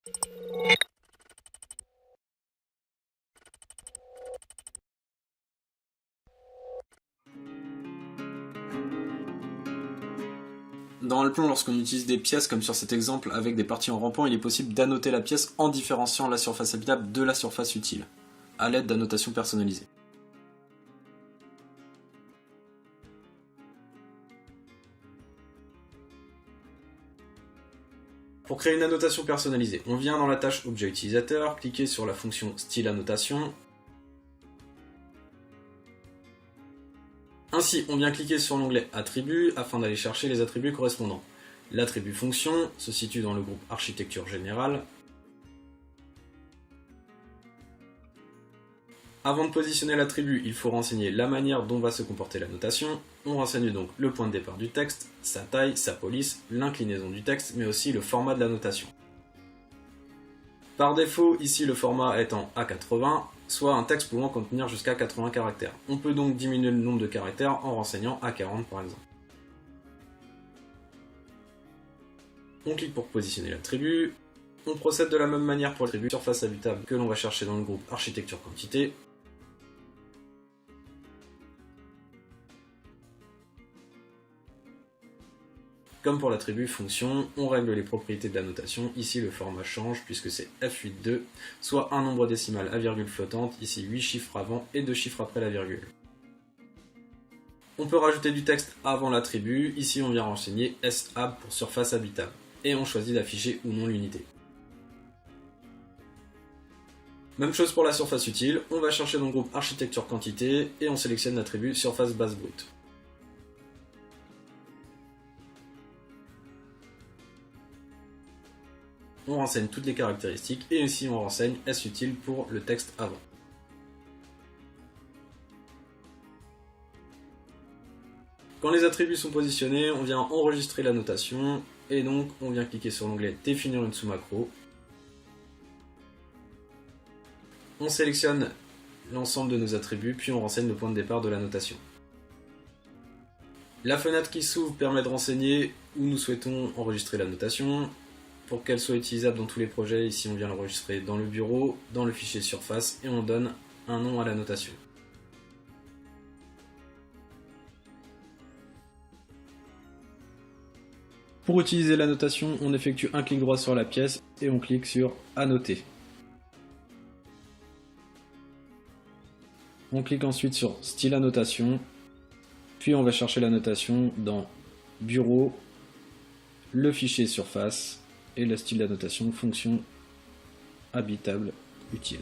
Dans Alplon, lorsqu'on utilise des pièces, comme sur cet exemple avec des parties en rampant, il est possible d'annoter la pièce en différenciant la surface habitable de la surface utile, à l'aide d'annotations personnalisées. Pour créer une annotation personnalisée, on vient dans la tâche Objet utilisateur, cliquer sur la fonction Style annotation. Ainsi, on vient cliquer sur l'onglet Attributs afin d'aller chercher les attributs correspondants. L'attribut fonction se situe dans le groupe Architecture générale. Avant de positionner l'attribut, il faut renseigner la manière dont va se comporter la notation. On renseigne donc le point de départ du texte, sa taille, sa police, l'inclinaison du texte, mais aussi le format de la notation. Par défaut, ici le format est en A80, soit un texte pouvant contenir jusqu'à 80 caractères. On peut donc diminuer le nombre de caractères en renseignant A40 par exemple. On clique pour positionner l'attribut. On procède de la même manière pour l'attribut surface habitable que l'on va chercher dans le groupe Architecture quantité. Comme pour l'attribut fonction, on règle les propriétés de la notation. Ici, le format change puisque c'est F8.2, soit un nombre décimal à virgule flottante, ici 8 chiffres avant et 2 chiffres après la virgule. On peut rajouter du texte avant l'attribut. Ici, on vient renseigner SHAB pour surface habitable. Et on choisit d'afficher ou non l'unité. Même chose pour la surface utile, on va chercher dans le groupe Architecture quantité et on sélectionne l'attribut surface base brute. On renseigne toutes les caractéristiques et ici on renseigne S utile pour le texte avant. Quand les attributs sont positionnés, on vient enregistrer la notation et donc on vient cliquer sur l'onglet Définir une sous-macro. On sélectionne l'ensemble de nos attributs puis on renseigne le point de départ de la notation. La fenêtre qui s'ouvre permet de renseigner où nous souhaitons enregistrer la notation. Pour qu'elle soit utilisable dans tous les projets, ici on vient l'enregistrer dans le bureau, dans le fichier surface et on donne un nom à la notation. Pour utiliser la notation, on effectue un clic droit sur la pièce et on clique sur Annoter. On clique ensuite sur Style annotation, puis on va chercher la notation dans Bureau, le fichier surface et le style d'annotation fonction habitable utile.